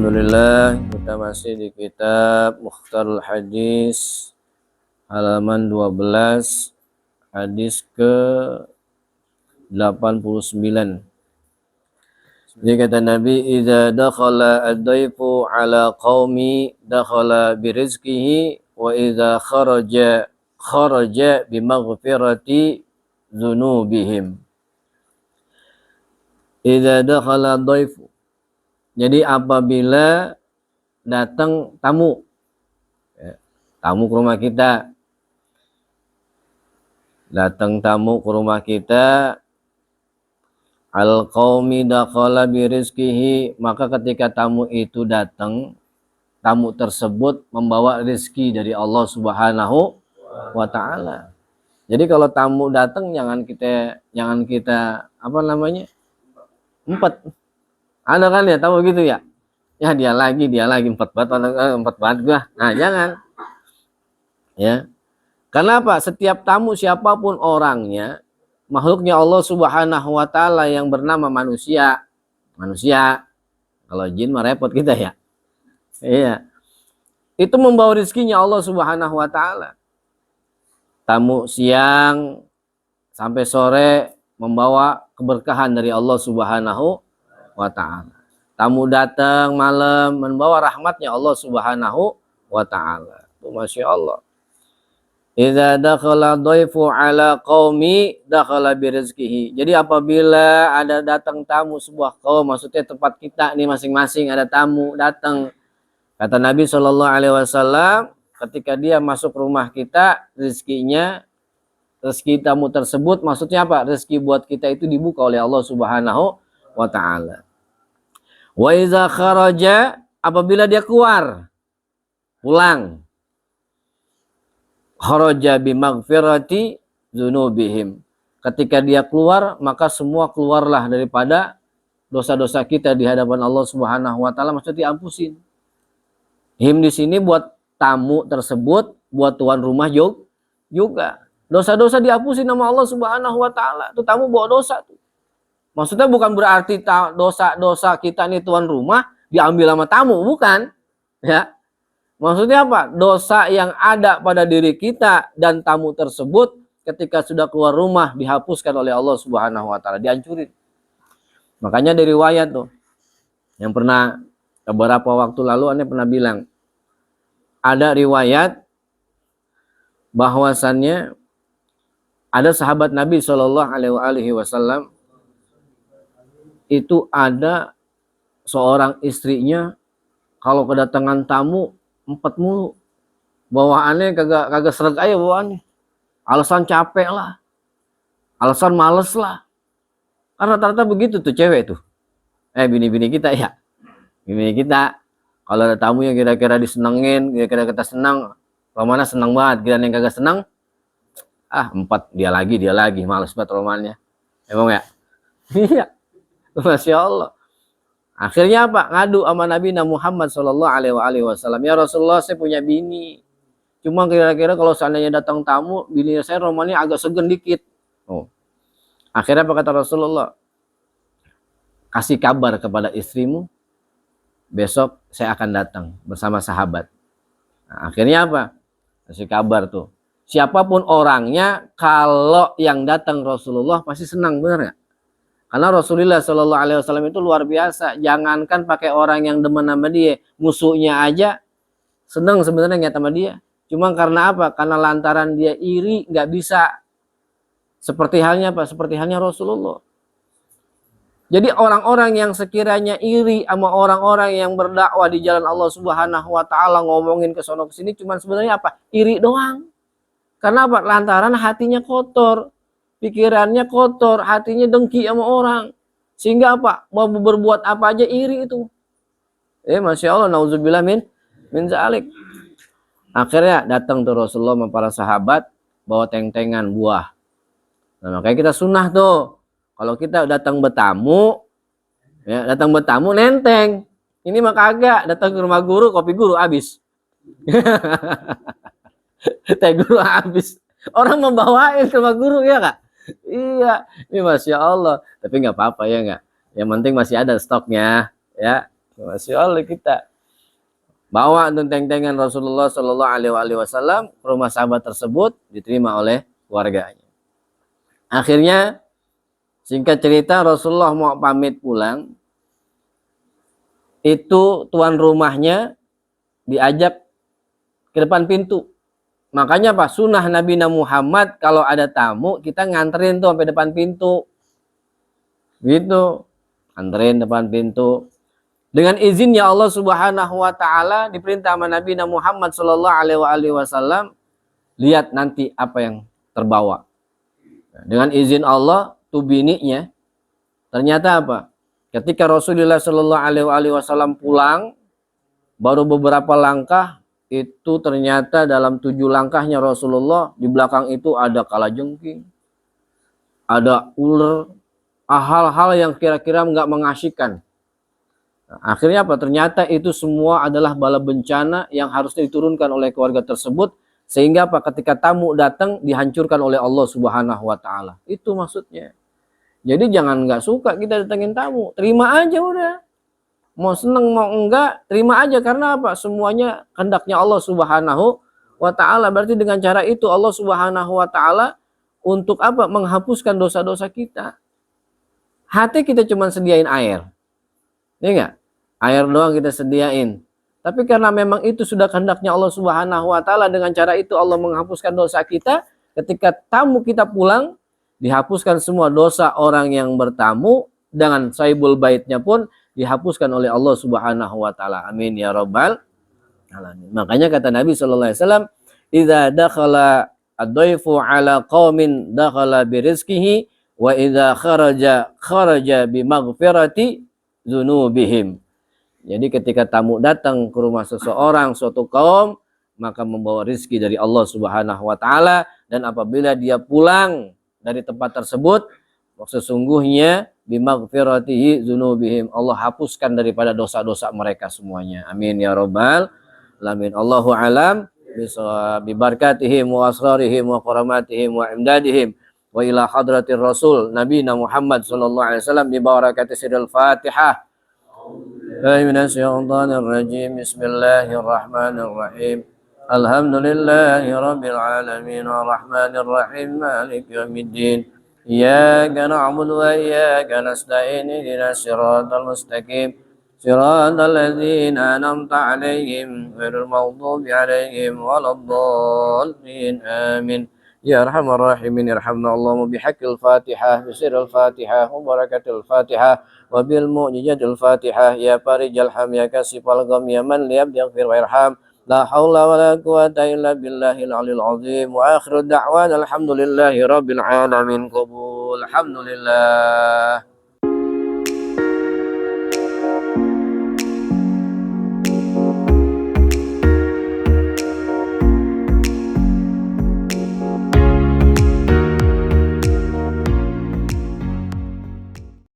Alhamdulillah, kita masih di kitab Mukhtarul Hadis halaman 12, hadis ke 89. Jadi kata Nabi, "Idza dakhala ad-daifu ala qaumi dakhala birizqihi wa idza kharaja bimaghfirati dzunubihim." Idza dakhala ad-daifu. Jadi apabila datang tamu, tamu ke rumah kita, datang tamu ke rumah kita, al-qaumi dakhala birizqihi, maka ketika tamu itu datang, tamu tersebut membawa rezeki dari Allah Subhanahu wa taala. Jadi kalau tamu datang jangan kita apa namanya? Empat. Ada kan ya tamu gitu ya? Ya dia lagi empat banget gua. Nah, jangan. Ya. Karena apa? Setiap tamu siapapun orangnya, makhluknya Allah Subhanahu wa taala yang bernama manusia. Manusia. Kalau jin mah repot kita ya. Iya. Itu membawa rezekinya Allah Subhanahu wa taala. Tamu siang sampai sore membawa keberkahan dari Allah Subhanahu wa ta'ala. Tamu datang malam membawa rahmatnya Allah Subhanahu wa ta'ala. Masya Allah. Idza dakhala dhaifu ala qaumi dakhala birizqihi. Jadi apabila ada datang tamu sebuah kaum, maksudnya tempat kita nih masing-masing ada tamu datang. Kata Nabi SAW, ketika dia masuk rumah kita, rezeki tamu tersebut, maksudnya apa? Rezeki buat kita itu dibuka oleh Allah Subhanahu wa ta'ala. Wa iza kharaja, apabila dia keluar, pulang, kharaja bimaghfirati dzunubihim. Ketika dia keluar, maka semua keluarlah daripada dosa-dosa kita di hadapan Allah Subhanahu wa taala, maksudnya diampusin. Him di sini buat tamu tersebut, buat tuan rumah juga. Dosa-dosa dihapusin sama Allah Subhanahu wa taala. Itu tamu bawa dosa tuh. Maksudnya bukan berarti dosa-dosa kita nih tuan rumah diambil sama tamu, bukan. Ya. Maksudnya apa? Dosa yang ada pada diri kita dan tamu tersebut ketika sudah keluar rumah dihapuskan oleh Allah Subhanahu wa taala, dihancurin. Makanya dari riwayat tuh yang pernah beberapa waktu lalu Anda pernah bilang, ada riwayat bahwasannya ada sahabat Nabi SAW itu ada seorang istrinya kalau kedatangan tamu empat mulu, bawaannya kagak seret aja bawaannya, alasan capek lah, alasan males lah, karena rata-rata begitu tuh cewek tuh, bini-bini kita ya, bini kita kalau ada tamu yang kira-kira disenengin, kira-kira kita senang, romannya senang banget, kira yang kagak senang, empat dia lagi, males banget romannya, emang ya, iya. Masya Allah. Akhirnya apa? Ngadu sama Nabi Muhammad SAW. Ya Rasulullah, saya punya bini. Cuma kira-kira kalau seandainya datang tamu, bini saya romannya agak segen dikit. Akhirnya apa kata Rasulullah? Kasih kabar kepada istrimu, besok saya akan datang bersama sahabat. Nah, akhirnya apa? Kasih kabar tuh. Siapapun orangnya, kalau yang datang Rasulullah pasti senang, benar nggak? Karena Rasulullah SAW itu luar biasa. Jangankan pakai orang yang demen sama dia, musuhnya aja senang sebenarnya nggak sama dia. Cuma karena apa? Karena lantaran dia iri, nggak bisa. Seperti halnya apa? Seperti halnya Rasulullah. Jadi orang-orang yang sekiranya iri sama orang-orang yang berdakwah di jalan Allah Subhanahu wa taala, ngomongin ke sono ke sini, cuma sebenarnya apa? Iri doang. Karena apa? Lantaran hatinya kotor. Pikirannya kotor, hatinya dengki sama orang. Sehingga apa? Mau berbuat apa aja iri itu. Masya Allah, nauzubillah min zalik. Akhirnya datang tuh Rasulullah sama para sahabat, bawa teng-tengan buah. Nah, makanya kita sunnah tuh. Kalau kita datang bertamu, nenteng. Ini mah kagak, datang ke rumah guru, kopi guru habis. Teh guru habis. Orang membawain ke rumah guru, ya kak? Iya, ini Masya Allah. Tapi nggak apa-apa ya nggak. Yang penting masih ada stoknya, ya. Masya Allah kita. Bawa tenteng-tengan Rasulullah Shallallahu Alaihi Wasallam ke rumah sahabat tersebut, diterima oleh keluarganya. Akhirnya singkat cerita Rasulullah mau pamit pulang, itu tuan rumahnya diajak ke depan pintu. Makanya Pak, sunnah Nabi Muhammad kalau ada tamu kita nganterin tuh sampai depan pintu. Gitu, nganterin depan pintu. Dengan izinnya Allah Subhanahu wa taala diperintah sama Nabi Muhammad sallallahu alaihi wasallam, lihat nanti apa yang terbawa. Dengan izin Allah, tuh bininya ternyata apa? Ketika Rasulullah sallallahu alaihi wasallam pulang, baru beberapa langkah itu ternyata dalam 7 langkahnya Rasulullah di belakang itu ada kalajengking, ada ular, hal-hal yang kira-kira nggak mengasyikan. Nah, akhirnya apa? Ternyata itu semua adalah bala bencana yang harus diturunkan oleh keluarga tersebut, sehingga apa? Ketika tamu datang dihancurkan oleh Allah Subhanahu wa taala. Itu maksudnya. Jadi jangan nggak suka kita datengin tamu, terima aja udah. Mau seneng mau enggak, terima aja, karena apa? Semuanya kehendaknya Allah Subhanahu wa taala. Berarti dengan cara itu Allah Subhanahu wa taala untuk apa? Menghapuskan dosa-dosa kita. Hati kita cuma sediain air. Iya enggak? Air doang kita sediain. Tapi karena memang itu sudah kehendaknya Allah Subhanahu wa taala, dengan cara itu Allah menghapuskan dosa kita. Ketika tamu kita pulang, dihapuskan semua dosa orang yang bertamu, dengan sahibul baitnya pun dihapuskan oleh Allah Subhanahu wa taala. Amin ya rabbal alamin. Makanya kata Nabi sallallahu alaihi wasallam, "Idza dakhala ad-dhaifu ala qaumin dakhala bi rizqihi wa idza kharaja bi maghfirati dzunubihim." Jadi ketika tamu datang ke rumah seseorang, suatu kaum, maka membawa rizki dari Allah Subhanahu wa taala, dan apabila dia pulang dari tempat tersebut, sesungguhnya bimaghfiratihi dzunubihim, Allah hapuskan daripada dosa-dosa mereka semuanya. Amin ya rabbal alamin. Allahu alam bi barakatihim wa asrarihim wa karamatihim wa imdadihim wa ila hadratir rasul Nabi Muhammad sallallahu alaihi wasallam bi barakati sirril Fatihah. Bismillahirrahmanirrahim. Bismillahirrahmanirrahim. Alhamdulillahi rabbil alamin arrahmanir rahim maliki yaumiddin. Iyyaka na'budu wa iyyaka nasta'in ihdinas siratal mustaqim. Siratal ladzina an'amta 'alaihim ghairil maghdubi 'alaihim waladdallin. Amin. Ya arhamar rahimin irhamna Allahu bihaqqil Fatihah bi sirril Fatihah wa barakatil Fatihah wa bil mu'jizatil Fatihah. Ya farijal ham ya kasifal gham ya man liyabdighfir wa irham. La haula wa la quwata illa billahil aliyil azim. Wa akhiru da'wana alhamdulillahi rabbil alamin. Qabul. Alhamdulillah.